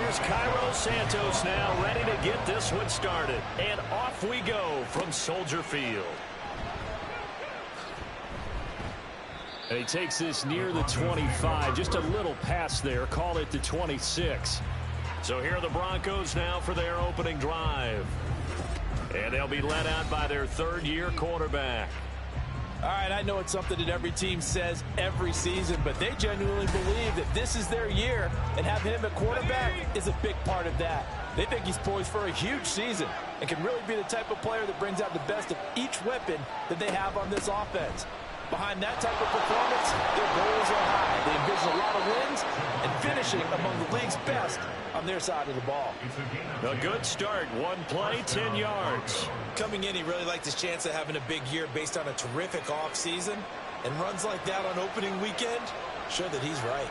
here's Cairo Santos now ready to get this one started. And off we go from Soldier Field. And he takes this near the 25. Just a little pass there. Call it the 26. So here are the Broncos now for their opening drive. And they'll be led out by their third-year quarterback. All right, I know it's something that every team says every season, but they genuinely believe that this is their year, and having him at quarterback is a big part of that. They think he's poised for a huge season and can really be the type of player that brings out the best of each weapon that they have on this offense. Behind that type of performance, their goals are high. They envision a lot of wins and finishing among the league's best on their side of the ball. A good start. One play, 10 yards. Coming in, he really liked his chance of having a big year based on a terrific offseason. And runs like that on opening weekend show that he's right.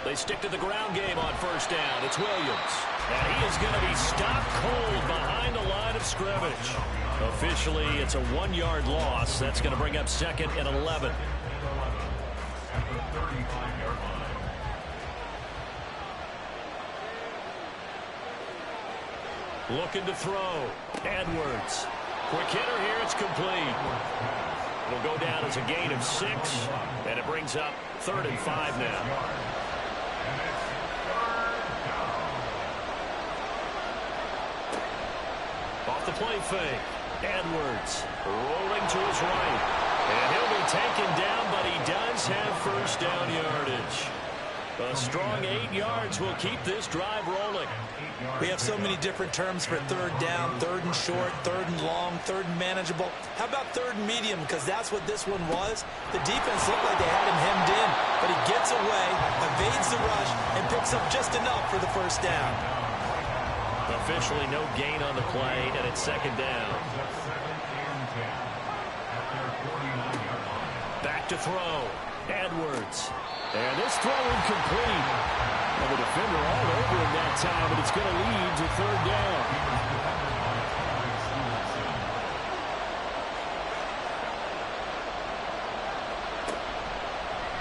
They stick to the ground game on first down. It's Williams. And he is going to be stopped cold behind the line of scrimmage. Officially, it's a 1-yard loss. That's going to bring up second and 11. Looking to throw. Edwards. Quick hitter here. It's complete. It'll go down as a gain of 6. And it brings up 3rd and 5 now. Off the play fake. Edwards rolling to his right. And he'll be taken down, but he does have first down yardage. A strong 8 yards will keep this drive rolling. We have so many different terms for third down, third and short, third and long, third and manageable. How about third and medium? Because that's what this one was. The defense looked like they had him hemmed in, but he gets away, evades the rush, and picks up just enough for the first down. Officially no gain on the play, and it's second down. Back to throw. Edwards. And this throw incomplete. And the defender all over him that time, but it's going to lead to third down.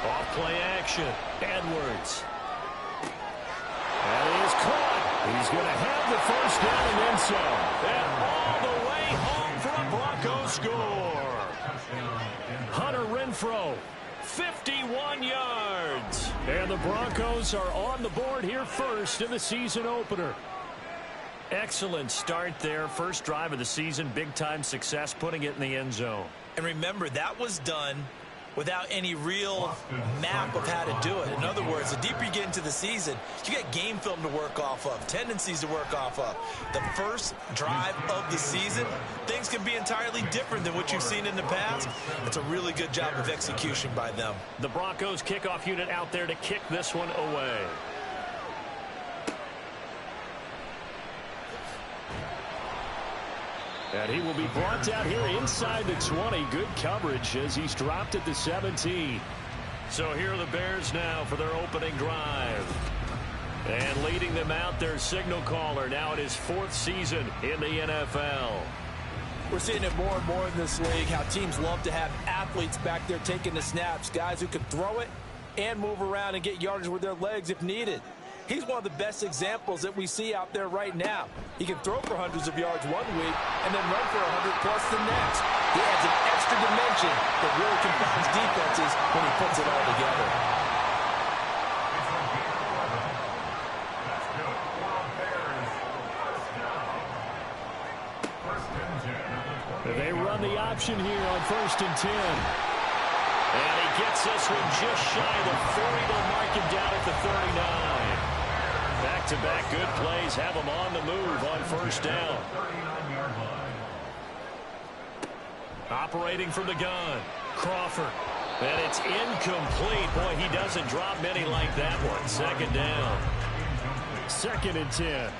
Off play action. Edwards. And he is caught. He's going to have the first down and then some. And all the way home for a Broncos score. Hunter Renfrow, 51 yards. And the Broncos are on the board here first in the season opener. Excellent start there. First drive of the season. Big-time success putting it in the end zone. And remember, that was done without any real map of how to do it. In other words, the deeper you get into the season, you get game film to work off of, tendencies to work off of. The first drive of the season, things can be entirely different than what you've seen in the past. It's a really good job of execution by them. The Broncos kickoff unit out there to kick this one away. And he will be brought down here inside the 20. Good coverage as he's dropped at the 17. So here are the Bears now for their opening drive. And leading them out, their signal caller now in his 4th season in the NFL. We're seeing it more and more in this league, how teams love to have athletes back there taking the snaps, guys who can throw it and move around and get yardage with their legs if needed. He's one of the best examples that we see out there right now. He can throw for hundreds of yards one week and then run for 100+ the next. He adds an extra dimension that really confounds defenses when he puts it all together. They run the option here on 1st and 10. And he gets this one just shy of the 40. They'll mark him down at the 39. Back-to-back good plays have him on the move on first down. Operating from the gun, Crawford. And it's incomplete. Boy, he doesn't drop many like that one. Second down. 2nd and 10.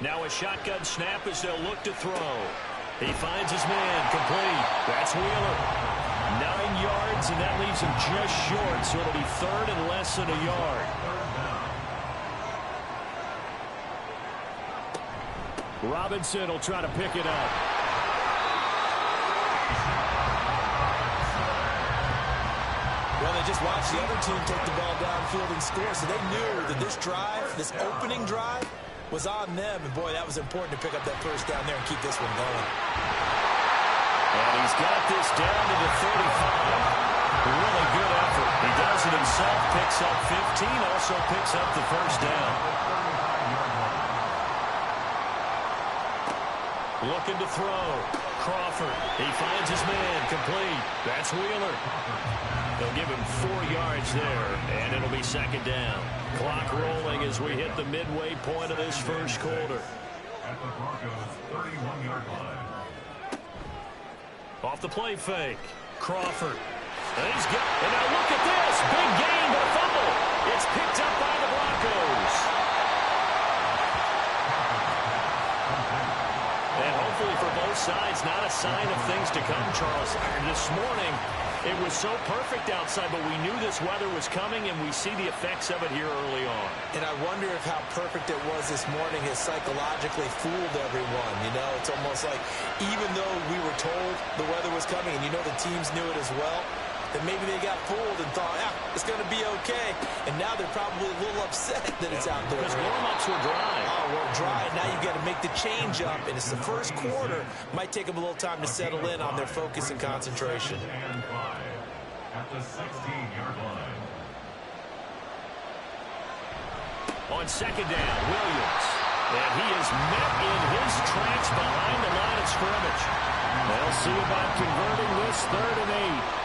Now a shotgun snap as they'll look to throw. He finds his man, complete. That's Wheeler. 9 yards, and that leaves him just short, so it'll be 3rd and less than a yard. Robinson will try to pick it up. Well, they just watched the other team take the ball downfield and score, so they knew that this drive, this opening drive, was on them. And, boy, that was important to pick up that first down there and keep this one going. And he's got this down to the 35. Really good effort. He does it himself, picks up 15, also picks up the first down. Looking to throw. Crawford. He finds his man. Complete. That's Wheeler. They'll give him 4 yards there, and it'll be second down. Clock rolling as we hit the midway point of this first quarter. At the Broncos' 31-yard line. Off the play fake. Crawford. And he's got, and now look at this. Big gain, but a fumble. It's picked up by the Broncos. And hopefully for both sides, not a sign of things to come, Charles. This morning, it was so perfect outside, but we knew this weather was coming, and we see the effects of it here early on. And I wonder if how perfect it was this morning has psychologically fooled everyone. You know, it's almost like even though we were told the weather was coming, and you know the teams knew it as well, that maybe they got fooled and thought, it's going to be okay. And now they're probably a little upset that it's out there. Because warm-ups were dry. Oh, well, dry. Now you've got to make the change up, and it's the first quarter. Might take them a little time to settle in on their focus and concentration. And 5 at the 16-yard line. On second down, Williams. And he is met in his tracks behind the line of scrimmage. They'll see about converting this 3rd and 8.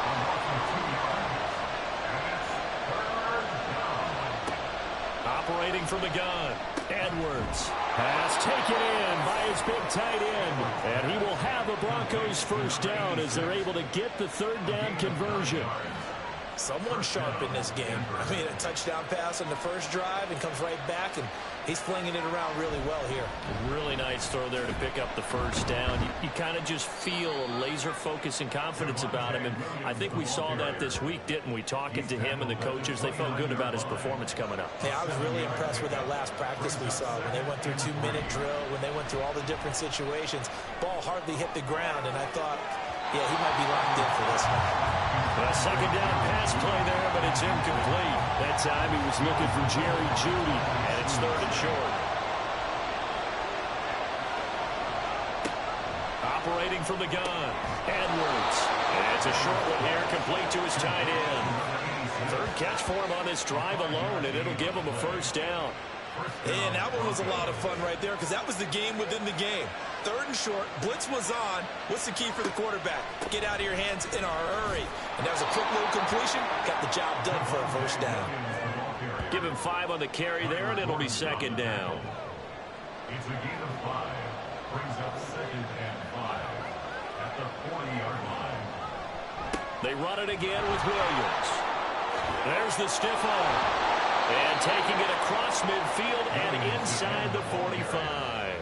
Operating from the gun, Edwards. Pass taken in by his big tight end. And he will have a Broncos first down as they're able to get the 3rd down conversion. Someone sharp in this game. I mean, a touchdown pass on the first drive and comes right back, and he's flinging it around really well here. Really nice throw there to pick up the first down. You kind of just feel a laser focus and confidence about him, and I think we saw that this week, didn't we? Talking to him and the coaches, they felt good about his performance coming up. Yeah, I was really impressed with that last practice we saw when they went through 2-minute drill, when they went through all the different situations. Ball hardly hit the ground, and I thought, yeah, he might be locked in for this one. A second down pass play there, but it's incomplete. That time he was looking for Jerry Jeudy, and it's 3rd and short. Operating from the gun, Edwards. And it's a short one here, complete to his tight end. 3rd catch for him on this drive alone, and it'll give him a first down. And that one was a lot of fun right there because that was the game within the game. 3rd and short, blitz was on. What's the key for the quarterback? Get out of your hands in a hurry. And that was a quick little completion. Got the job done for a first down. Give him 5 on the carry there, and it'll be second down. It's a gain of 5. Brings up 2nd and 5 at the 40-yard line. They run it again with Williams. There's the stiff arm. And taking it across midfield and inside the 45.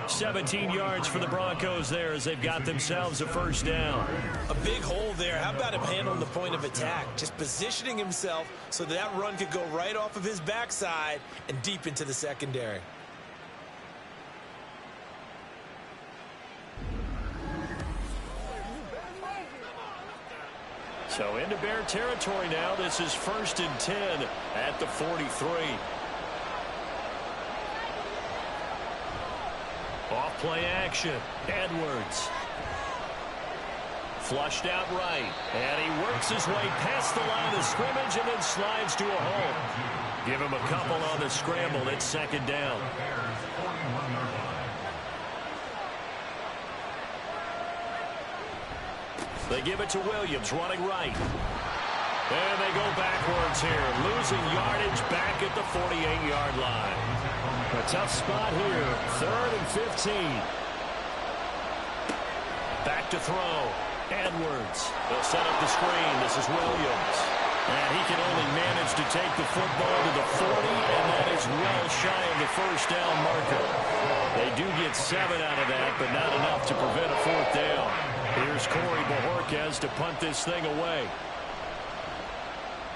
17 yards for the Broncos there as they've got themselves a first down. A big hole there. How about him handling the point of attack? Just positioning himself so that run could go right off of his backside and deep into the secondary. So into Bear territory now. This is 1st and 10 at the 43. Off play action. Edwards. Flushed out right. And he works his way past the line of scrimmage and then slides to a hole. Give him a couple on the scramble. It's second down. They give it to Williams, running right. And they go backwards here, losing yardage back at the 48-yard line. A tough spot here, 3rd and 15. Back to throw. Edwards. They'll set up the screen. This is Williams. And he can only manage to take the football to the 40, and that is well shy of the first down marker. They do get 7 out of that, but not enough to prevent a 4th down. Here's Corey Bojorquez to punt this thing away.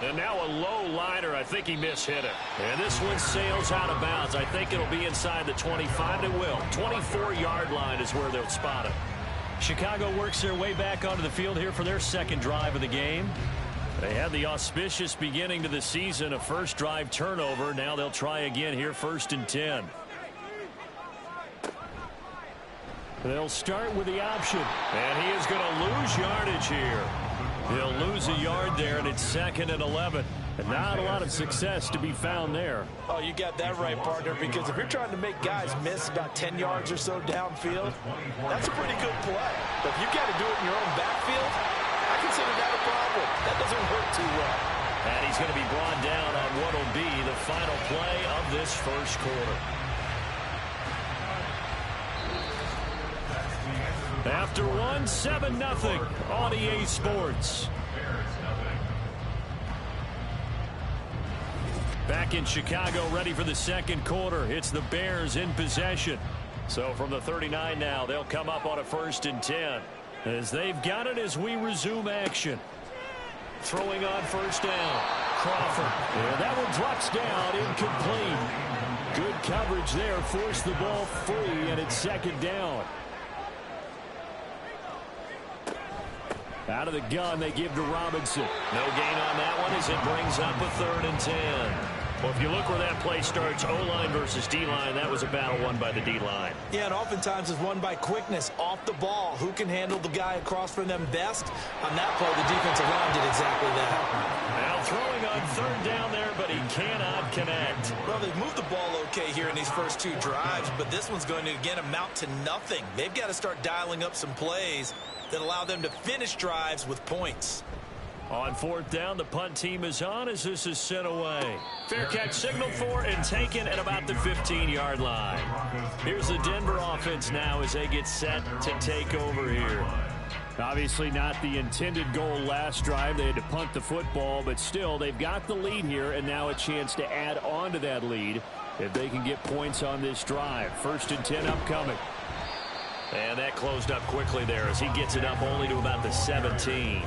And now a low liner. I think he mishit it. And this one sails out of bounds. I think it'll be inside the 25. It will. 24-yard line is where they'll spot it. Chicago works their way back onto the field here for their second drive of the game. They had the auspicious beginning to the season, a first drive turnover. Now they'll try again here, 1st and 10. They'll start with the option, and he is going to lose yardage here. He'll lose a yard there, and it's 2nd and 11. And not a lot of success to be found there. Oh, you got that right, partner, because if you're trying to make guys miss about 10 yards or so downfield, that's a pretty good play. But if you've got to do it in your own backfield, I consider that a problem. That doesn't work too well. And he's going to be brought down on what will be the final play of this first quarter. After one, 7-0 on EA Sports. Back in Chicago, ready for the second quarter. It's the Bears in possession. So from the 39 now, they'll come up on a 1st and 10. As they've got it as we resume action. Throwing on 1st down. Crawford. And that one drops down, incomplete. Good coverage there, forced the ball free, and it's 2nd down. Out of the gun, they give to Robinson. No gain on that one as it brings up a 3rd and 10. Well, if you look where that play starts, O-line versus D-line, that was a battle won by the D-line. Yeah, and oftentimes it's won by quickness off the ball. Who can handle the guy across from them best? On that play, the defensive line did exactly that. Now throwing on 3rd down there, but he cannot connect. Well, they've moved the ball okay here in these first 2 drives, but this one's going to, again, amount to nothing. They've got to start dialing up some plays that allow them to finish drives with points. On 4th down, the punt team is on as this is sent away. Fair catch signaled for and taken at about the 15-yard line. Here's the Denver offense now as they get set to take over here. Obviously not the intended goal last drive. They had to punt the football, but still they've got the lead here and now a chance to add on to that lead if they can get points on this drive. 1st and 10 upcoming. And that closed up quickly there as he gets it up only to about the 17.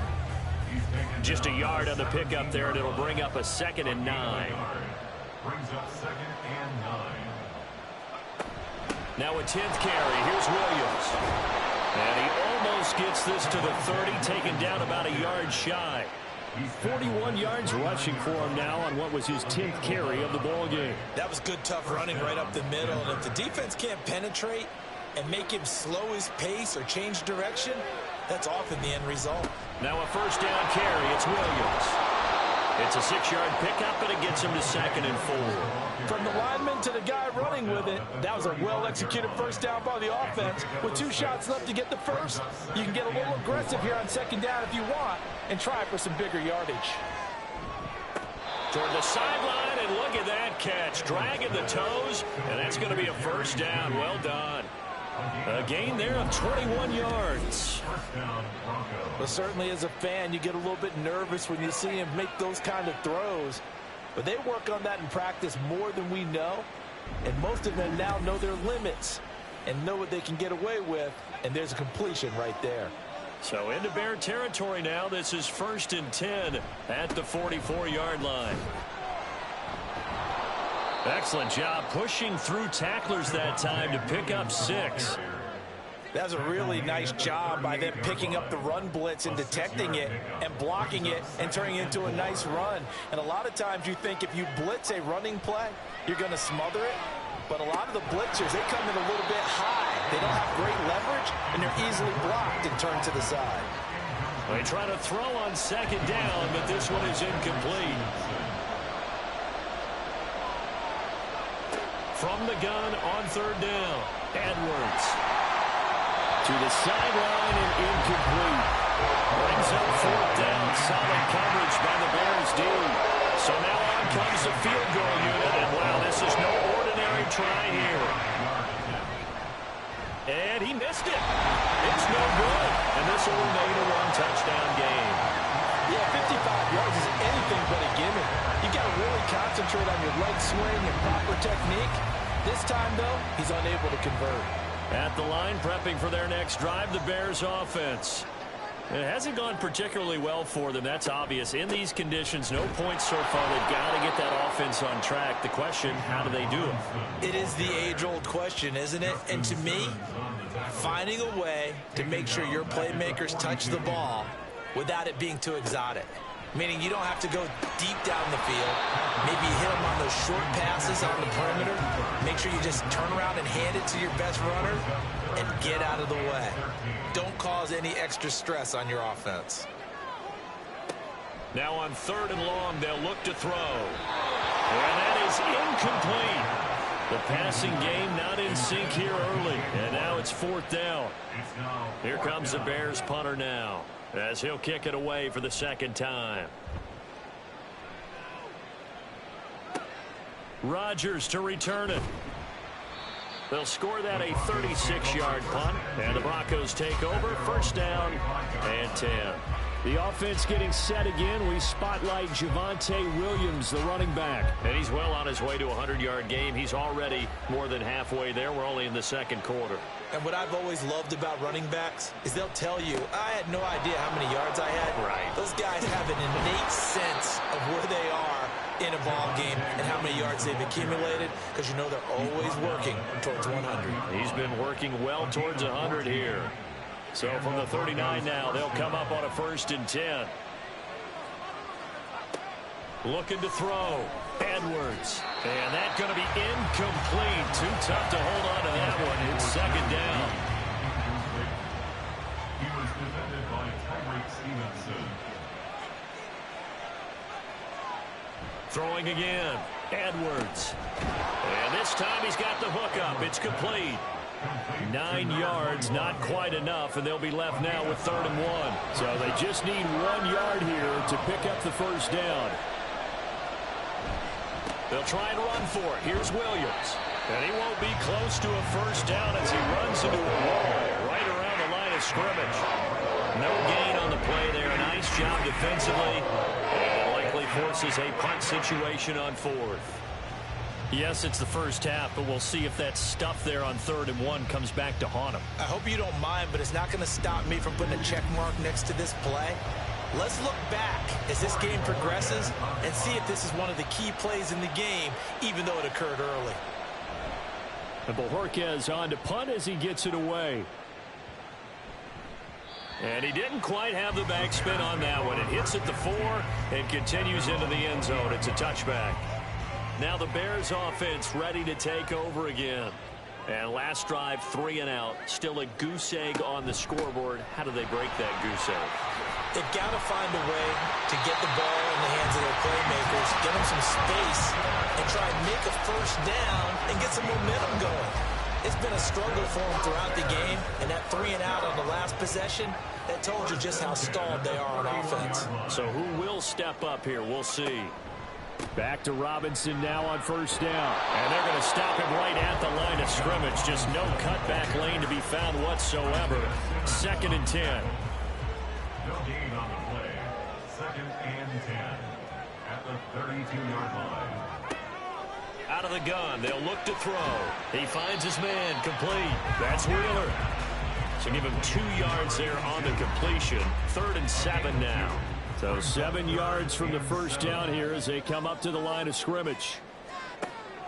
Just a yard on the pickup there, and it'll bring up a 2nd and 9. Brings up 2nd and 9. Now a 10th carry. Here's Williams. And he almost gets this to the 30, taken down about a yard shy. 41 yards rushing for him now on what was his 10th carry of the ball game. That was good, tough running right up the middle. And if the defense can't penetrate and make him slow his pace or change direction, that's often the end result. Now a 1st down carry. It's Williams. It's a 6-yard pickup, and it gets him to 2nd and 4. From the lineman to the guy running with it, that was a well-executed 1st down by the offense. With 2 shots left to get the first, you can get a little aggressive here on 2nd down if you want and try for some bigger yardage. Toward the sideline, and look at that catch. Dragging the toes, and that's going to be a 1st down. Well done. A gain there of 21 yards. Well, certainly as a fan, you get a little bit nervous when you see him make those kind of throws. But they work on that in practice more than we know. And most of them now know their limits and know what they can get away with. And there's a completion right there. So into Bear territory now. This is 1st and 10 at the 44-yard line. Excellent job pushing through tacklers that time to pick up 6. That's a really nice job by them picking up the run blitz and detecting it and blocking it and turning it into a nice run. And a lot of times you think if you blitz a running play, you're going to smother it. But a lot of the blitzers, they come in a little bit high. They don't have great leverage, and they're easily blocked and turned to the side. They try to throw on 2nd down, but this one is incomplete. From the gun on 3rd down, Edwards. To the sideline and incomplete. Brings up 4th down. Solid coverage by the Bears D. So now on comes the field goal unit. And wow, this is no ordinary try here. And he missed it. It's no good. And this will remain a 1-touchdown game. Yeah, 55 yards is anything but a gimme. You got to really concentrate on your leg swing and proper technique. This time, though, he's unable to convert. At the line, prepping for their next drive, the Bears offense. It hasn't gone particularly well for them. That's obvious. In these conditions, no points so far. They've got to get that offense on track. The question, how do they do it? It is the age-old question, isn't it? And to me, finding a way to make sure your playmakers touch the ball without it being too exotic. meaning you don't have to go deep down the field. Maybe you hit them on those short passes on the perimeter. Make sure you just turn around and hand it to your best runner and get out of the way. Don't cause any extra stress on your offense. Now on 3rd and long, they'll look to throw. And that is incomplete. The passing game not in sync here early. And now it's 4th down. Here comes the Bears punter now, as he'll kick it away for the 2nd time. Rodgers to return it. They'll score that a 36-yard punt, and the Broncos take over. 1st down and 10. The offense getting set again. We spotlight Javonte Williams, the running back. And he's well on his way to a 100-yard game. He's already more than halfway there. We're only in the 2nd quarter. And what I've always loved about running backs is they'll tell you, I had no idea how many yards I had. Right. Those guys have an innate sense of where they are in a ball game and how many yards they've accumulated, because you know they're always working towards 100. He's been working well towards 100 here. So from the 39 now, they'll come up on a 1st and 10. Looking to throw. Edwards. And that's going to be incomplete. Too tough to hold on to that one. It's 2nd down. He was defended by Tyreek Stevenson. Throwing again. Edwards. And this time he's got the hook up. It's complete. 9 yards, not quite enough, and they'll be left now with 3rd and 1. So they just need 1 yard here to pick up the 1st down. They'll try and run for it. Here's Williams. And he won't be close to a 1st down as he runs into a wall right around the line of scrimmage. No gain on the play there. Nice job defensively. And likely forces a punt situation on 4th. Yes, it's the 1st half, but we'll see if that stuff there on 3rd and 1 comes back to haunt him. I hope you don't mind, but it's not going to stop me from putting a check mark next to this play. Let's look back as this game progresses and see if this is one of the key plays in the game, even though it occurred early. And Bojorquez on to punt as he gets it away. And he didn't quite have the backspin on that one. It hits at the 4 and continues into the end zone. It's a touchback. Now the Bears offense ready to take over again. And last drive, 3 and out. Still a goose egg on the scoreboard. How do they break that goose egg? They've got to find a way to get the ball in the hands of their playmakers, get them some space, and try and make a 1st down and get some momentum going. It's been a struggle for them throughout the game, and that 3 and out on the last possession, that told you just how stalled they are on offense. So who will step up here? We'll see. Back to Robinson now on 1st down. And they're going to stop him right at the line of scrimmage. Just no cutback lane to be found whatsoever. 2nd and 10. No gain on the play. 2nd and 10. At the 32-yard line. Out of the gun. They'll look to throw. He finds his man. Complete. That's Wheeler. So give him 2 yards there on the completion. 3rd and 7 now. So 7 yards from the 1st down here as they come up to the line of scrimmage.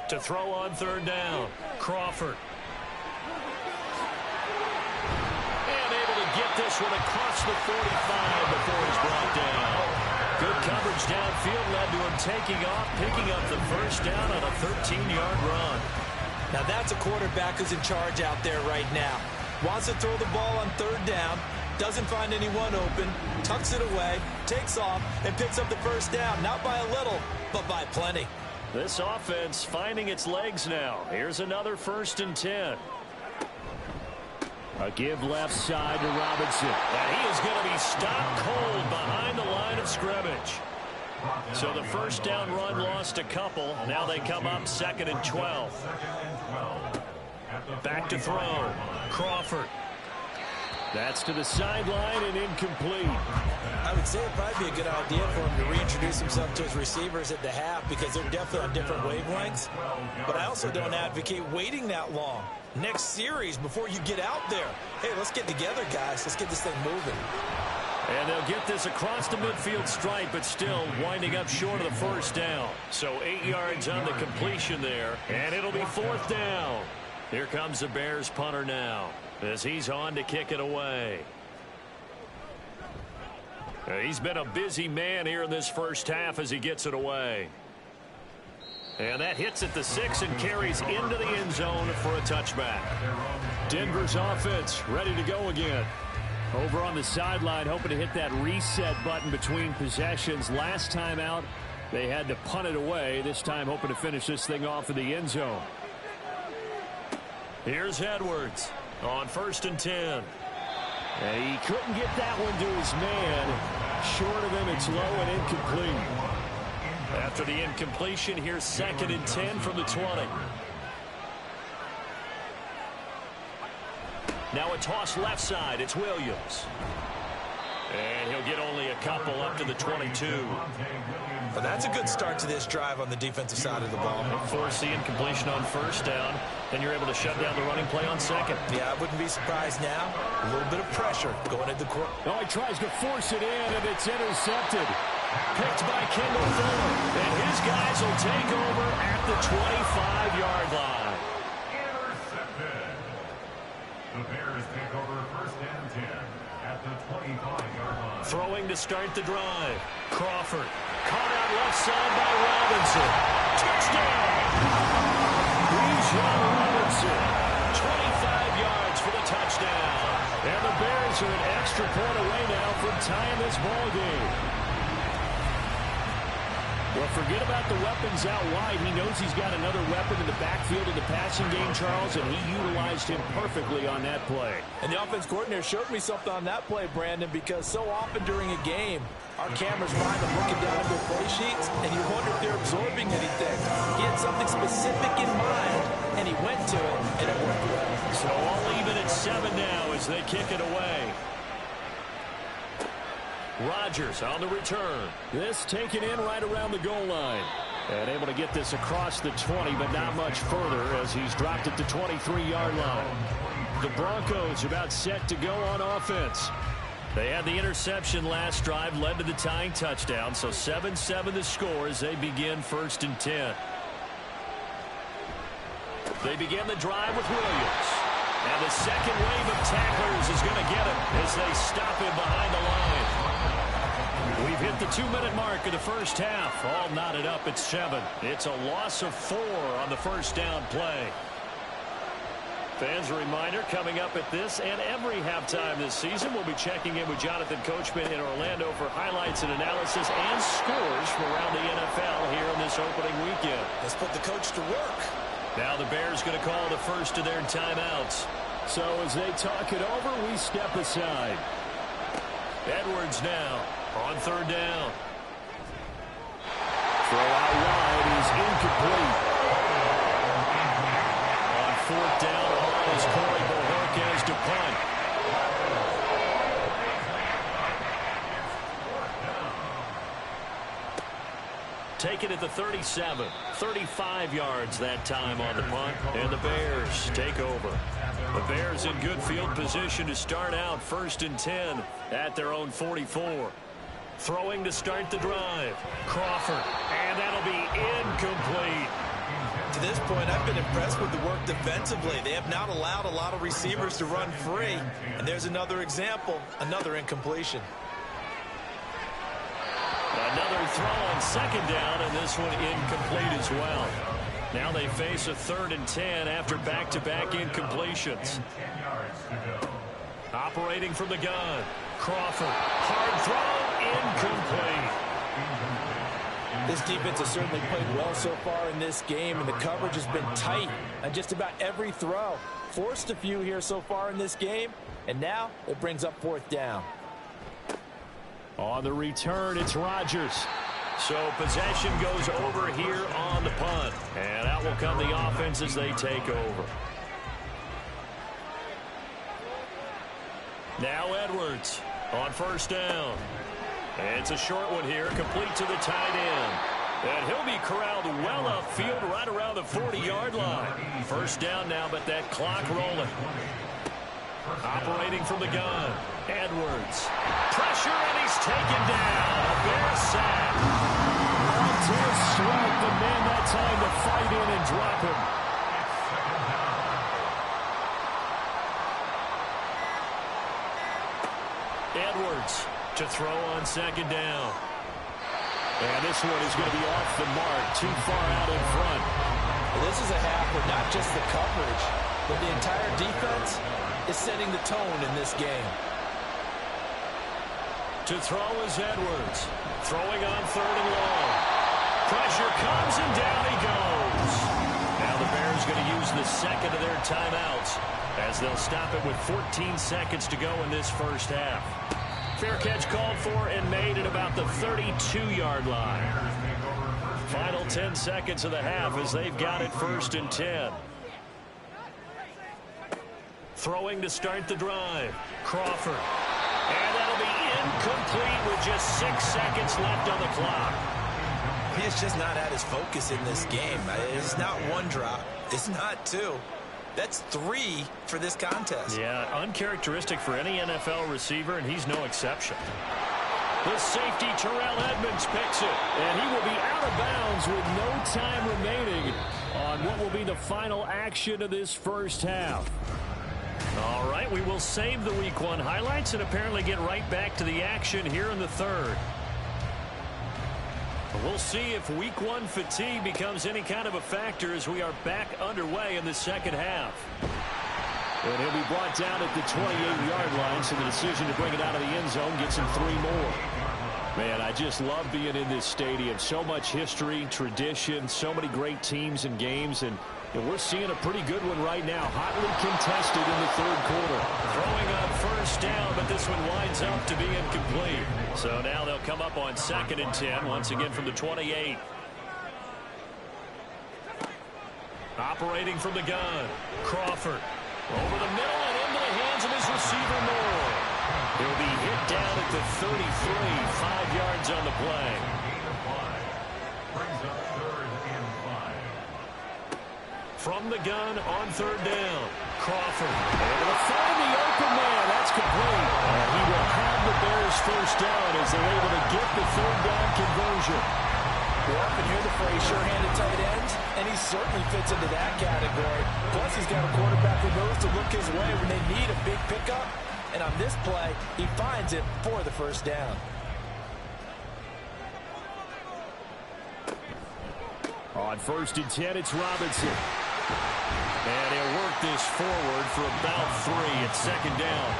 To throw on 3rd down. Crawford. And able to get this one across the 45 before he's brought down. Good coverage downfield led to him taking off, picking up the 1st down on a 13-yard run. Now that's a quarterback who's in charge out there right now. Wants to throw the ball on 3rd down. Doesn't find anyone open, tucks it away, takes off, and picks up the 1st down. Not by a little, but by plenty. This offense finding its legs now. Here's another 1st and 10. A give left side to Robinson. And he is going to be stopped cold behind the line of scrimmage. So the 1st down run lost a couple. Now they come up 2nd and 12. Back to throw. Crawford. That's to the sideline and incomplete. I would say it'd probably be a good idea for him to reintroduce himself to his receivers at the half, because they're definitely on different wavelengths. But I also don't advocate waiting that long. Next series before you get out there. Hey, let's get together, guys. Let's get this thing moving. And they'll get this across the midfield stripe, but still winding up short of the 1st down. So 8 yards on the completion there, and it'll be 4th down. Here comes the Bears punter now, as he's on to kick it away. He's been a busy man here in this first half as he gets it away. And that hits at the 6 and carries into the end zone for a touchback. Denver's offense ready to go again. Over on the sideline, hoping to hit that reset button between possessions. Last time out, they had to punt it away. This time, hoping to finish this thing off in the end zone. Here's Edwards on 1st and 10. And he couldn't get that one to his man. Short of him, it's low and incomplete. After the incompletion, here's 2nd and 10 from the 20. Now a toss left side. It's Williams. And he'll get only a couple up to the 22. But that's a good start to this drive on the defensive side of the ball. Force the incompletion on 1st down. Then you're able to shut down the running play on 2nd. Yeah, I wouldn't be surprised now. A little bit of pressure going into the court. Oh, he tries to force it in, and it's intercepted. Picked by Kendall Fuller. And his guys will take over at the 25-yard line. Intercepted. The Bears take over 1st and 10 at the 25-yard line. Throwing to start the drive. Crawford. Caught out left side by Robinson. Touchdown! Bijan Robinson. 25 yards for the touchdown. And the Bears are an extra point away now from tying this ball game. Well, forget about the weapons out wide. He knows he's got another weapon in the backfield of the passing game, Charles, and he utilized him perfectly on that play. And the offense coordinator showed me something on that play, Brandon, because so often during a game, our cameras find them looking down at their play sheets, and you wonder if they're absorbing anything. He had something specific in mind, and he went to it, and it worked well. So all even at 7 now as they kick it away. Rodgers on the return. This taken in right around the goal line. And able to get this across the 20, but not much further as he's dropped it to 23-yard line. The Broncos about set to go on offense. They had the interception last drive, led to the tying touchdown. So 7-7 the score as they begin 1st and 10. They begin the drive with Williams. And the second wave of tacklers is going to get him as they stop him behind the line. We've hit the 2-minute mark of the first half. All knotted up at 7. It's a loss of 4 on the 1st down play. Fans, a reminder, coming up at this and every halftime this season, we'll be checking in with Jonathan Coachman in Orlando for highlights and analysis and scores from around the NFL here in this opening weekend. Let's put the coach to work. Now the Bears going to call the first of their timeouts. So as they talk it over, we step aside. Edwards now on 3rd down. Throw out wide is incomplete. On 4th down, all is Corey Bojorquez to punt. Take it at the 37. 35 yards that time on the punt. And the Bears take over. The Bears in good field position to start out 1st and 10 at their own 44. Throwing to start the drive. Crawford. And that'll be incomplete. To this point, I've been impressed with the work defensively. They have not allowed a lot of receivers to run free. And there's another example, another incompletion. Another throw on 2nd down, and this one incomplete as well. Now they face a 3rd and 10 after back-to-back incompletions. Operating from the gun. Crawford. Hard throw. Incomplete. This defense has certainly played well so far in this game, and the coverage has been tight on just about every throw. Forced a few here so far in this game, and now it brings up 4th down. On the return, it's Rodgers. So possession goes over here on the punt. And out will come the offense as they take over. Now Edwards on 1st down. And it's a short one here, complete to the tight end. And he'll be corralled well upfield right around the 40-yard line. 1st down now, but that clock rolling. Operating from the gun. Edwards. Pressure, and he's taken down. A Bear sack. Montez Sweat, the man that time to fight in and drop him. Edwards to to throw on second down. And this one is going to be off the mark, too far out in front. This is a half where not just the coverage, but the entire defense is setting the tone in this game. To throw is Edwards. Throwing on third and long. Pressure comes and down he goes. Now the Bears going to use the second of their timeouts as they'll stop it with 14 seconds to go in this first half. Fair catch called for and made at about the 32-yard line. Final 10 seconds of the half as they've got it 1st and 10. Throwing to start the drive. Crawford. And that'll be incomplete with just 6 seconds left on the clock. He has just not had his focus in this game. It's not one drop. It's not two. That's 3 for this contest. Yeah, uncharacteristic for any NFL receiver, and he's no exception. The safety, Terrell Edmunds, picks it, and he will be out of bounds with no time remaining on what will be the final action of this first half. All right, we will save the Week 1 highlights and apparently get right back to the action here in the third. We'll see if Week 1 fatigue becomes any kind of a factor as we are back underway in the second half. And he'll be brought down at the 28-yard line, so the decision to bring it out of the end zone gets him 3 more. Man, I just love being in this stadium. So much history, tradition, so many great teams and games, and we're seeing a pretty good one right now, hotly contested in the third quarter. Throwing on first down, but this one winds up to be incomplete. So now they'll come up on 2nd and 10, once again from the 28. Operating from the gun, Crawford. Over the middle and into the hands of his receiver, Moore. He'll be hit down at the 33, 5 yards on the play. From the gun on 3rd down, Crawford able to find the open man. That's complete. And he will have the Bears first down as they're able to get the 3rd down conversion. We often hear the phrase sure-handed tight ends, and he certainly fits into that category. Plus, he's got a quarterback who knows to look his way when they need a big pickup. And on this play, he finds it for the first down. On 1st and 10, it's Robinson. And he'll work this forward for about 3 at 2nd down.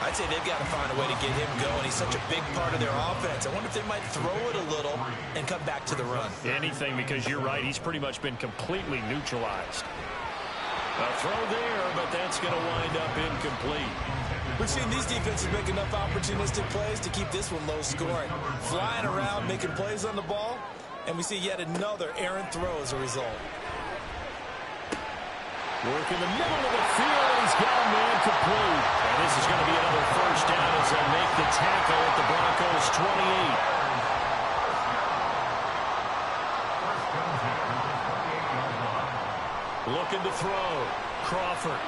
I'd say they've got to find a way to get him going. He's such a big part of their offense. I wonder if they might throw it a little and come back to the run. Anything, because you're right. He's pretty much been completely neutralized. A throw there, but that's going to wind up incomplete. We've seen these defenses make enough opportunistic plays to keep this one low scoring. Flying around, making plays on the ball, and we see yet another errant throw as a result. Work in the middle of the field, and he's got a man complete. And this is going to be another first down as they'll make the tackle at the Broncos' 28. Looking to throw. Crawford.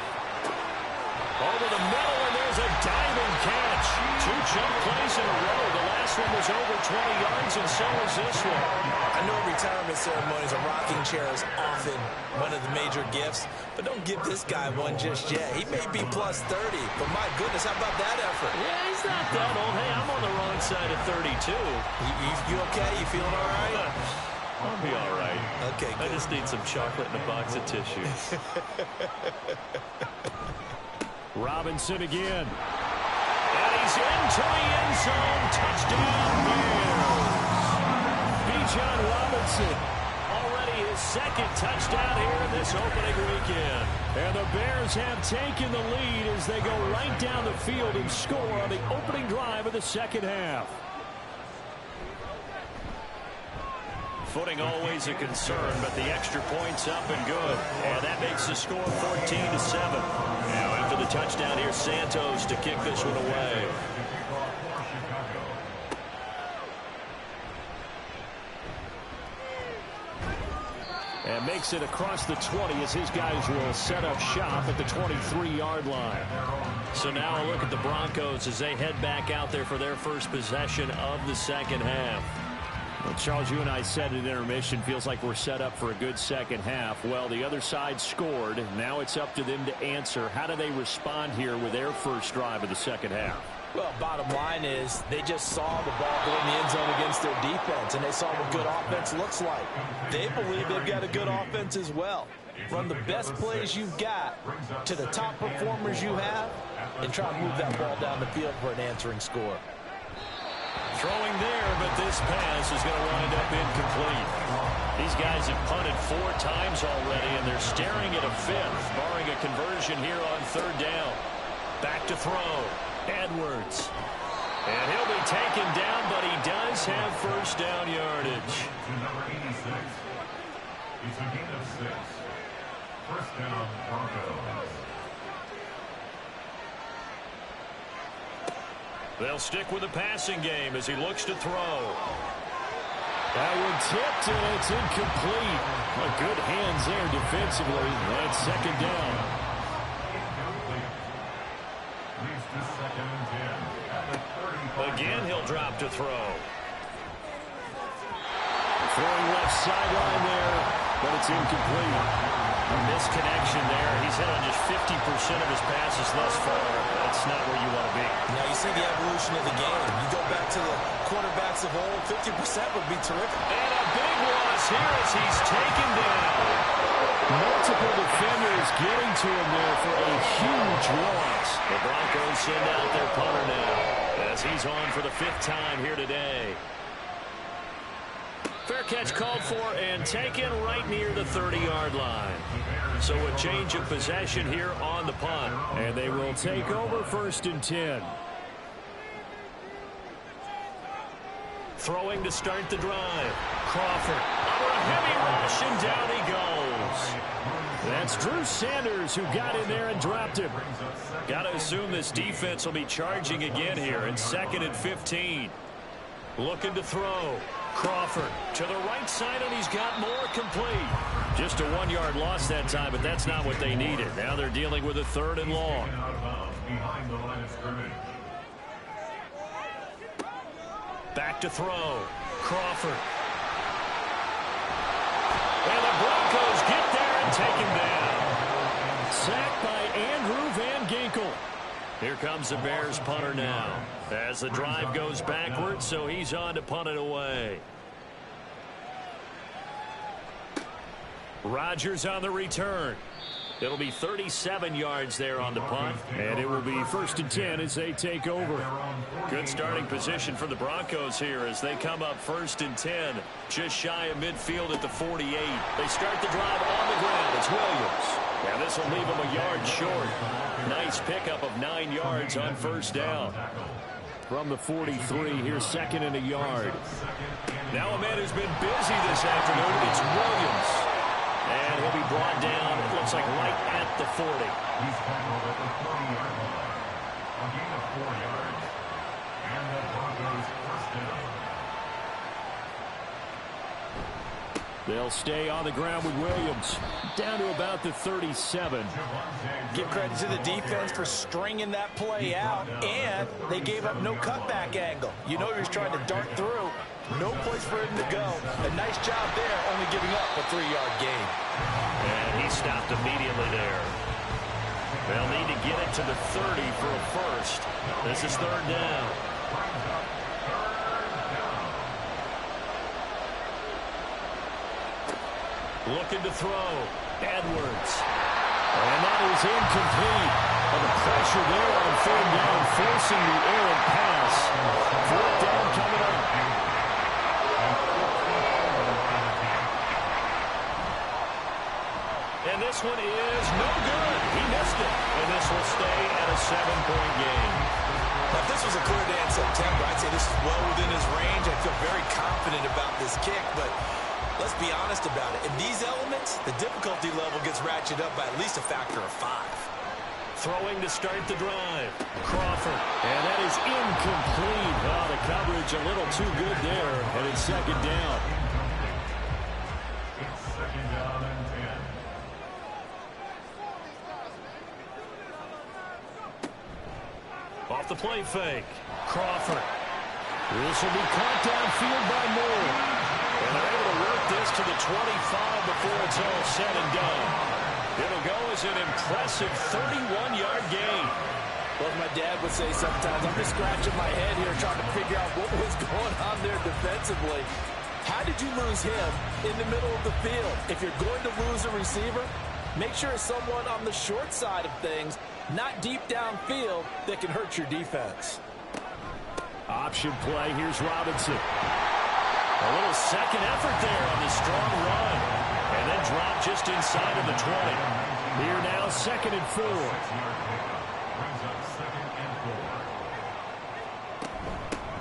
Over the middle, and there's a diving catch. 2 jump plays in a row. The last one was over 20 yards, and so was this one. I know retirement ceremonies, a rocking chair is often one of the major gifts, but don't give this guy one just yet. He may be plus 30, but my goodness, how about that effort? Yeah, he's not that old. Hey, I'm on the wrong side of 32. You okay? You feeling all right? I'll be all right. Okay, good. I just need some chocolate and a box of tissues. Robinson again. And he's into the end zone. Touchdown, Bears. Bijan Robinson. Already his 2nd touchdown here in this opening weekend. And the Bears have taken the lead as they go right down the field and score on the opening drive of the second half. Footing always a concern, but the extra point's up and good. And that makes the score 14-7. Now after the touchdown, here's Santos to kick this one away. And makes it across the 20 as his guys will set up shop at the 23-yard line. So now a look at the Broncos as they head back out there for their first possession of the second half. Well, Charles, you and I said at intermission, feels like we're set up for a good second half. Well, the other side scored. Now it's up to them to answer. How do they respond here with their first drive of the second half? Well, bottom line is they just saw the ball go in the end zone against their defense, and they saw what good offense looks like. They believe they've got a good offense as well. Run the best plays you've got to the top performers you have, and try to move that ball down the field for an answering score. Throwing there, but this pass is going to wind up incomplete. These guys have punted 4 times already, and they're staring at a 5th, barring a conversion here on 3rd down. Back to throw. Edwards. And he'll be taken down, but he does have first down yardage. To number 86. It's a gain of 6. First down, Broncos. They'll stick with the passing game as he looks to throw. That one tipped, and it's incomplete. Good hands there defensively. That's 2nd down. Leads to 2nd and 10 at the 35. Again, he'll drop to throw. Throwing left sideline there, but it's incomplete. A misconnection there. He's hit on just 50% of his passes thus far. That's not where you want to be. Now you see the evolution of the game. You go back to the quarterbacks of old, 50% would be terrific. And a big loss here as he's taken down. Multiple defenders getting to him there for a huge loss. The Broncos send out their punter now as he's on for the 5th time here today. Fair catch called for and taken right near the 30-yard line. So a change of possession here on the punt. And they will take over 1st and 10. Throwing to start the drive. Crawford under a heavy rush, and down he goes. That's Drew Sanders who got in there and dropped him. Got to assume this defense will be charging again here in 2nd and 15. Looking to throw. Crawford to the right side, and he's got more complete. Just a 1-yard loss that time, but that's not what they needed. Now they're dealing with a 3rd and long. Behind the line of scrimmage. Back to throw. Crawford. And the Broncos get there and take him down. Sacked by Andrew Van Ginkel. Here comes the Bears punter now as the drive goes backwards, so he's on to punt it away. Rodgers on the return. It'll be 37 yards there on the punt, and it will be 1st and 10 as they take over. Good starting position for the Broncos here as they come up 1st and 10, just shy of midfield at the 48. They start the drive on the ground. It's Williams. And this will leave him a yard short. Nice pickup of 9 yards on 1st down. From the 43, here's 2nd and a yard. Now a man who's been busy this afternoon, it's Williams. And he'll be brought down, it looks like right at the 40. He's tackled at the 40-yard line. A gain of 4 yards. And the Broncos first down. They'll stay on the ground with Williams. Down to about the 37. Give credit to the defense for stringing that play out, and they gave up no cutback angle. You know he was trying to dart through. No place for him to go. A nice job there, only giving up a 3-yard gain. And he stopped immediately there. They'll need to get it to the 30 for a first. This is 3rd down. Looking to throw. Edwards. And that is incomplete. And the pressure there on 3rd down, forcing the errant pass. 4th down coming up. And this one is no good. He missed it. And this will stay at a 7-point game. Now, if this was a clear day in September, I'd say this is well within his range. I feel very confident about this kick, but let's be honest about it. In these elements, the difficulty level gets ratcheted up by at least a factor of 5. Throwing to start the drive. Crawford. And that is incomplete. Oh, the coverage a little too good there. And it's 2nd down. It's 2nd down and 10. Off the play fake. Crawford. This will be caught downfield by Moore. And they're able to work this to the 25 before it's all said and done. It'll go as an impressive 31-yard gain. Well, my dad would say sometimes. I'm just scratching my head here trying to figure out what was going on there defensively. How did you lose him in the middle of the field? If you're going to lose a receiver, make sure it's someone on the short side of things, not deep downfield, that can hurt your defense. Option play. Here's Robinson. A little second effort there on the strong run. And then drop just inside of the 20. Here now, 2nd and 4.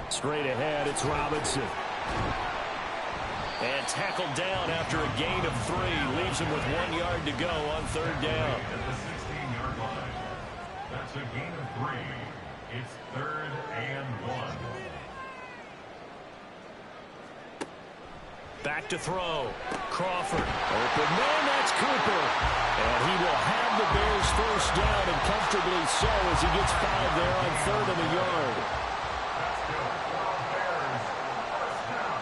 Straight ahead, it's Robinson. And tackled down after a gain of 3. Leaves him with 1 yard to go on 3rd down. At the 16-yard line. That's a gain of 3. It's 3rd and 1. Back to throw. Crawford. Open man, that's Cooper. And he will have the Bears 1st down, and comfortably so as he gets 5 there on 3rd and a yard. That's good for the Bears. 1st down.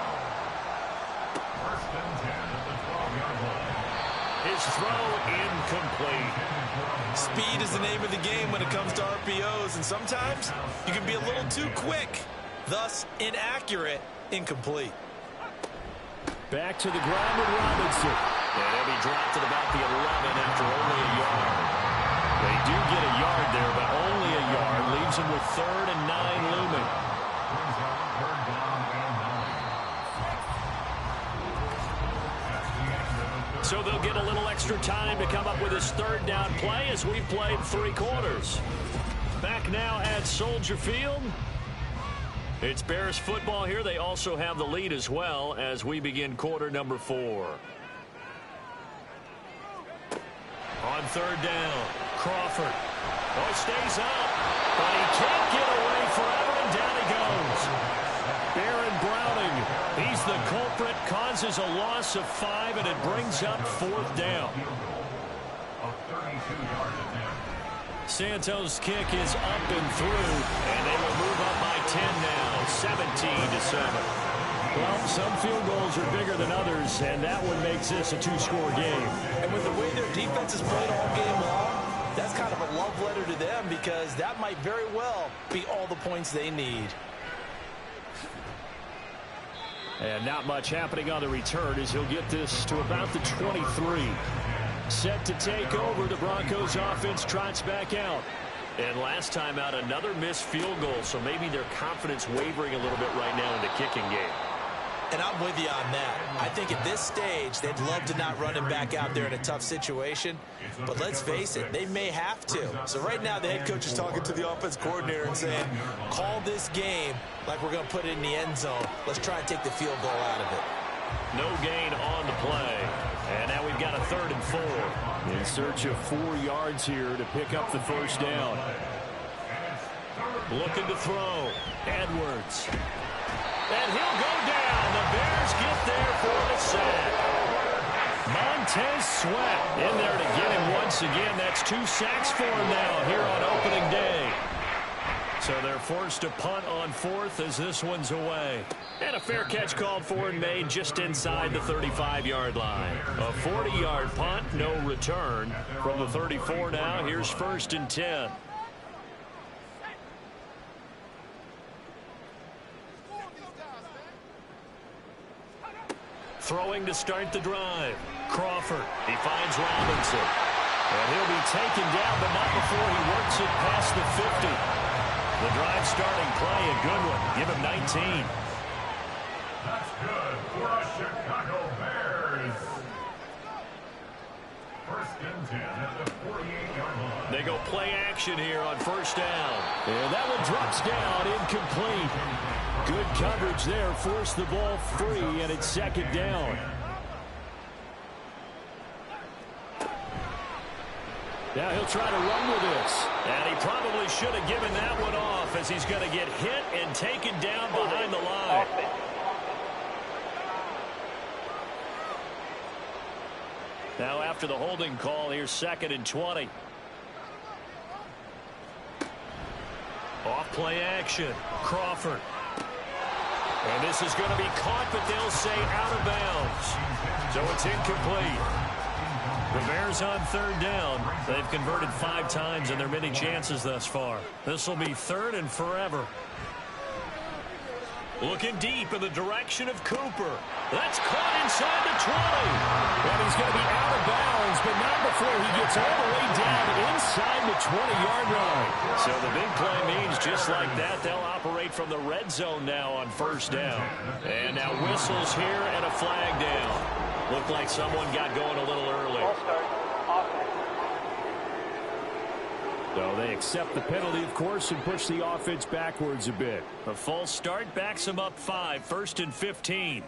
1st and 10 at the 12-yard line. His throw incomplete. Speed is the name of the game when it comes to RPOs, and sometimes you can be a little too quick, thus inaccurate, incomplete. Back to the ground with Robinson. And he'll be dropped at about the 11 after only a yard. They do get a yard there, but only a yard. Leaves him with 3rd and 9 looming. Brings up 3rd down and 9. So they'll get a little extra time to come up with his 3rd down play as we've played 3 quarters. Back now at Soldier Field. It's Bears football here. They also have the lead as well as we begin quarter number 4. On 3rd down, Crawford. Oh, stays up, but he can't get away forever, and down he goes. Baron Browning, he's the culprit, causes a loss of 5, and it brings up 4th down. A 32-yard attempt. Santos' kick is up and through, and they will move up by 10 now, 17-7. Well, some field goals are bigger than others, and that one makes this a 2-score game. And with the way their defense has played all game long, that's kind of a love letter to them, because that might very well be all the points they need. And not much happening on the return as he'll get this to about the 23. Set to take over, the Broncos offense trots back out. And last time out, another missed field goal, so maybe their confidence wavering a little bit right now in the kicking game. And I'm with you on that. I think at this stage, they'd love to not run him back out there in a tough situation. But let's face it, they may have to. So right now, the head coach is talking to the offense coordinator and saying, call this game like we're going to put it in the end zone. Let's try and take the field goal out of it. No gain on the play. And now we've got a 3rd and 4. In search of 4 yards here to pick up the 1st down. Looking to throw. Edwards. And he'll go down. The Bears get there for the sack. Montez Sweat in there to get him once again. That's 2 sacks for him now here on opening day. So they're forced to punt on 4th as this one's away. And a fair catch called for and made just inside the 35-yard line. A 40-yard punt, no return. From the 34 now, here's 1st and 10. Throwing to start the drive. Crawford. He finds Robinson. And he'll be taken down, but not before he works it past the 50. The drive starting play, a good one. Give him 19. That's good for the Chicago Bears. 1st and 10 at the 48-yard line. They go play action here on 1st down. And that one drops down, incomplete. Good coverage there, forced the ball free, and it's 2nd down. Now he'll try to run with this. And he probably should have given that one off as he's going to get hit and taken down behind the line. Now after the holding call, here's 2nd and 20. Off play action. Crawford. And this is going to be caught, but they'll say out of bounds. So it's incomplete. The Bears on third down. They've converted 5 times in their many chances thus far. This will be third and forever. Looking deep in the direction of Cooper. That's caught inside the 20. And he's going to be out of bounds, but not before he gets all the way down inside the 20-yard line. So the big play means just like that, they'll operate from the red zone now on first down. And now whistles here and a flag down. Looked like someone got going a little early. So they accept the penalty, of course, and push the offense backwards a bit. A false start backs them up 5, 1st and 15.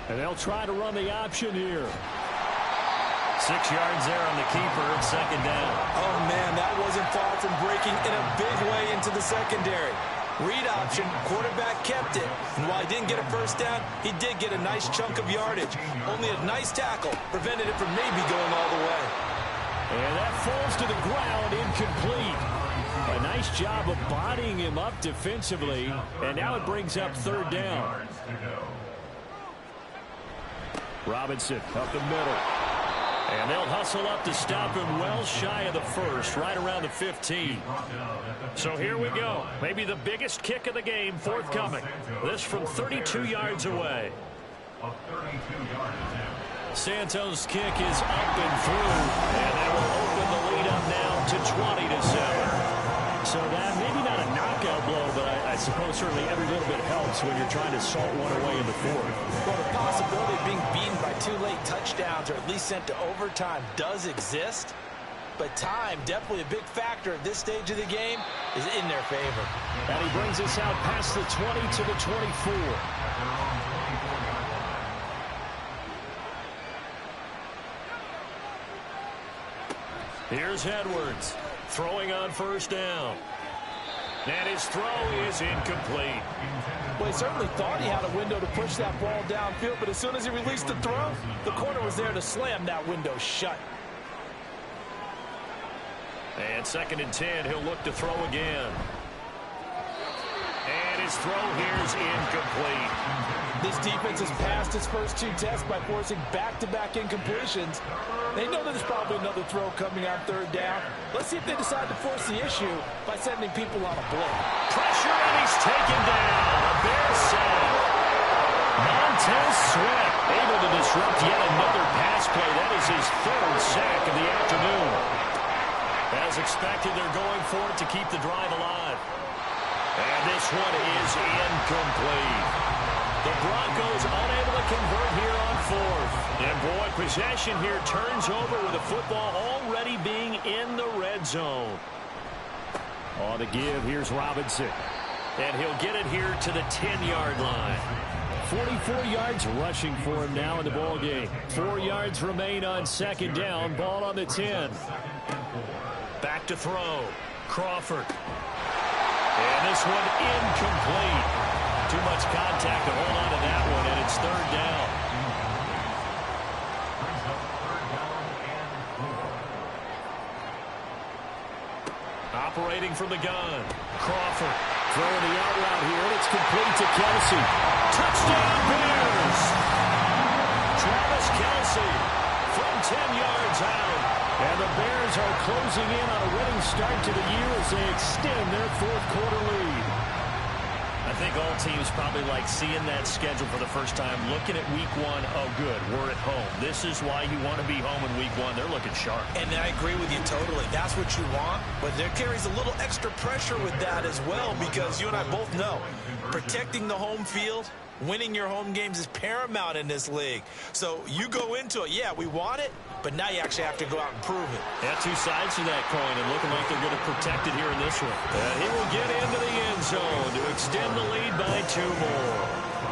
And they'll try to run the option here. 6 yards there on the keeper at second down. Oh, man, that wasn't far from breaking in a big way into the secondary. Read option, quarterback kept it. And while he didn't get a first down, he did get a nice chunk of yardage. Only a nice tackle prevented it from maybe going all the way. And that falls to the ground, incomplete. A nice job of bodying him up defensively. And now it brings up third down. Robinson up the middle. And they'll hustle up to stop him well shy of the first, right around the 15. So here we go. Maybe the biggest kick of the game forthcoming. This from 32 yards away. Santos' kick is up and through, and they will open the lead up now to 20-7. So that maybe not a knockout blow, but I suppose certainly every little bit helps when you're trying to salt one away in the fourth. Well, the possibility of being beaten by 2 late touchdowns or at least sent to overtime does exist, but time, definitely a big factor at this stage of the game, is in their favor. And he brings us out past the 20 to the 24. Here's Edwards throwing on first down. And his throw is incomplete. Well, he certainly thought he had a window to push that ball downfield, but as soon as he released the throw, the corner was there to slam that window shut. And 2nd and 10, he'll look to throw again. And his throw here is incomplete. This defense has passed its first 2 tests by forcing back-to-back incompletions. They know that there's probably another throw coming on third down. Let's see if they decide to force the issue by sending people on a blitz. Pressure, and he's taken down. A Bears sack. Montez Sweat able to disrupt yet another pass play. That is his 3rd sack of the afternoon. As expected, they're going for it to keep the drive alive. And this one is incomplete. The Broncos unable to convert here on 4th. And boy, possession here turns over with the football already being in the red zone. On the give, here's Robinson. And he'll get it here to the 10-yard line. 44 yards rushing for him now in the ball game. 4 yards remain on second down. Ball on the 10. Back to throw. Crawford. And this one incomplete. Too much contact to hold on to that one, and it's third down. Operating from the gun. Crawford. Throwing the out route here, and it's complete to Kelce. Touchdown Bears! Travis Kelce from 10 yards out. And the Bears are closing in on a winning start to the year as they extend their 4th quarter lead. I think all teams probably like seeing that schedule for the first time, looking at week 1. Oh, good, we're at home. This is why you want to be home in week 1. They're looking sharp. And I agree with you totally. That's what you want, but there carries a little extra pressure with that as well, because you and I both know protecting the home field, winning your home games is paramount in this league. So you go into it, yeah, we want it, but now you actually have to go out and prove it. Yeah, 2 sides to that coin, and looking like they're going to protect it here in this one. He will get into the end zone to extend the lead by 2 more.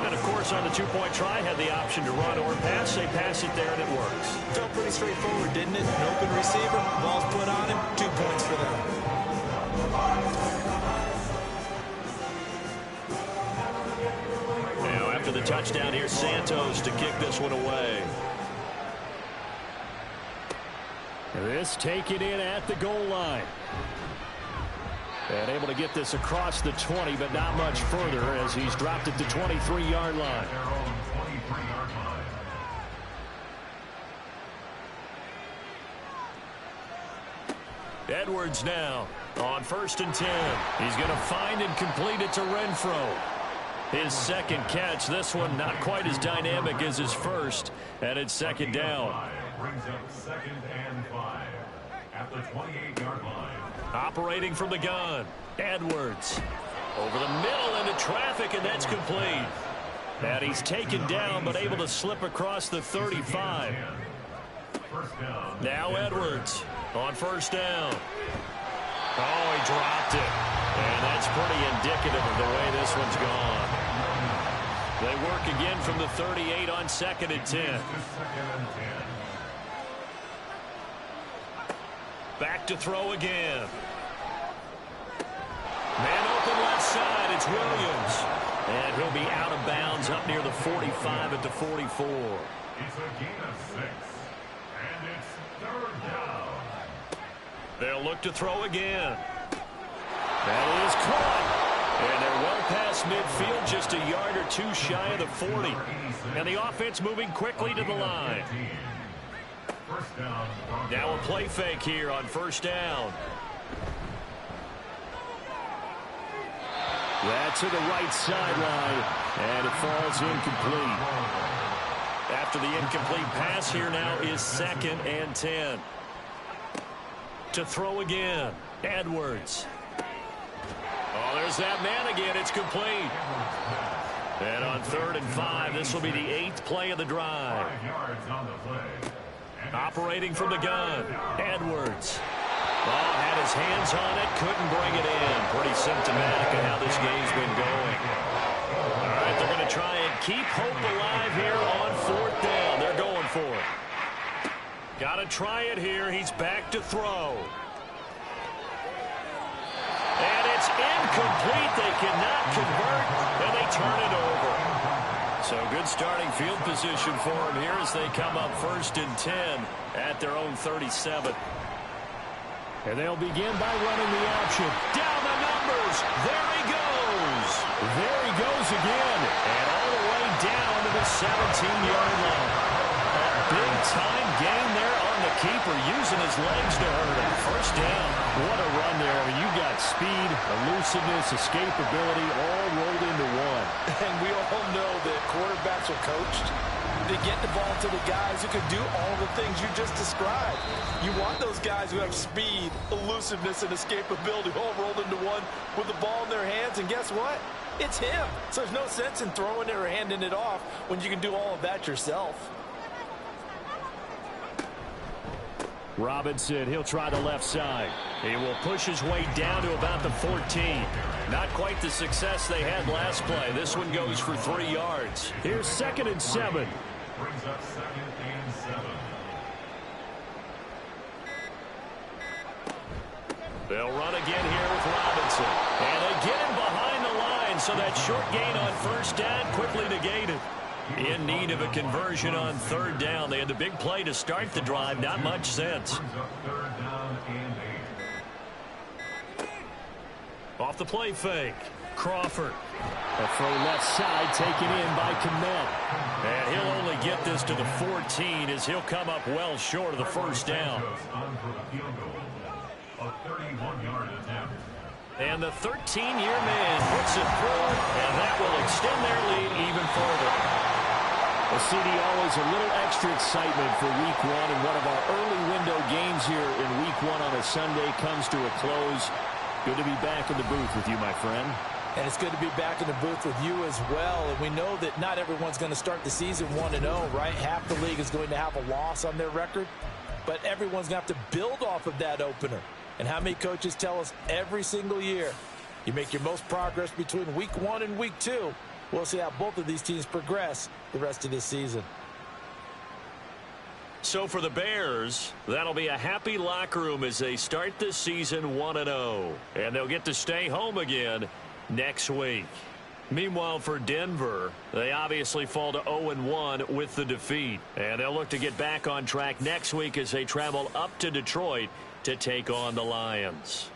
And, of course, on the 2-point try, had the option to run or pass. They pass it there, and it works. Felt pretty straightforward, didn't it? An open receiver, ball's put on him, 2 points for them. Now, after the touchdown, here's Santos to kick this one away. This taken in at the goal line. And able to get this across the 20, but not much further as he's dropped it to 23-yard line. Edwards now on 1st and 10. He's going to find and complete it to Renfro. His second catch, this one not quite as dynamic as his first, and it's 2nd down. Brings up 2nd and 5 at the 28-yard line. Operating from the gun, Edwards. Over the middle into traffic, and that's complete. And he's taken down, but able to slip across the 35. Now Edwards on 1st down. Oh, he dropped it. And that's pretty indicative of the way this one's gone. They work again from the 38 on 2nd and 10. Back to throw again. Man open left side. It's Williams. And he'll be out of bounds up near the 45 at the 44. It's a gain of 6. And it's 3rd down. They'll look to throw again. That is caught. And they're well past midfield, just a yard or two shy of the 40. And the offense moving quickly to the line. Now a play fake here on 1st down. That's to the right sideline, and it falls incomplete. After the incomplete pass, here now is 2nd and 10. To throw again, Edwards. Oh, there's that man again. It's complete. And on 3rd and 5, this will be the 8th play of the drive. 5 yards on the play. Operating from the gun, Edwards. Oh, had his hands on it, couldn't bring it in. Pretty symptomatic of how this game's been going. All right, they're going to try and keep hope alive here on 4th down. They're going for it. Got to try it here. He's back to throw. And it's incomplete. They cannot convert, and they turn it over. So good starting field position for him here as they come up 1st and 10 at their own 37. And they'll begin by running the option. Down the numbers. There he goes. There he goes again. And all the way down to the 17-yard line. A big-time gain there on the keeper, using his legs to hurt him. 1st down. What a run there. I mean, you got speed, elusiveness, escapability, all rolled into one. And we all know that quarterbacks are coached to get the ball to the guys who can do all the things you just described. You want those guys who have speed, elusiveness, and escapability all rolled into one with the ball in their hands. And guess what? It's him. So there's no sense in throwing it or handing it off when you can do all of that yourself. Robinson, he'll try the left side. He will push his way down to about the 14. Not quite the success they had last play. This one goes for 3 yards. Here's 2nd and 7. Brings up 2nd and 7. They'll run again here with Robinson. And they get him behind the line, so that short gain on 1st down quickly negated. In need of a conversion on 3rd down. They had the big play to start the drive. Not much sense. Brings up 3rd down and 8. Off the play fake. Crawford. A throw left side taken in by Kmet. And he'll only get this to the 14 as he'll come up well short of the 1st down. On for the field goal. A 31-yard attempt. And the 13-year man puts it through, and that will extend their lead even further. Well, CD, always a little extra excitement for Week 1, and one of our early window games here in Week 1 on a Sunday comes to a close. Good to be back in the booth with you, my friend. And it's good to be back in the booth with you as well. And we know that not everyone's going to start the season 1-0, right? Half the league is going to have a loss on their record, but everyone's going to have to build off of that opener. And how many coaches tell us every single year, you make your most progress between Week 1 and Week 2. We'll see how both of these teams progress the rest of this season. So for the Bears, that'll be a happy locker room as they start this season 1-0. And they'll get to stay home again next week. Meanwhile, for Denver, they obviously fall to 0-1 with the defeat. And they'll look to get back on track next week as they travel up to Detroit to take on the Lions.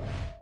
it.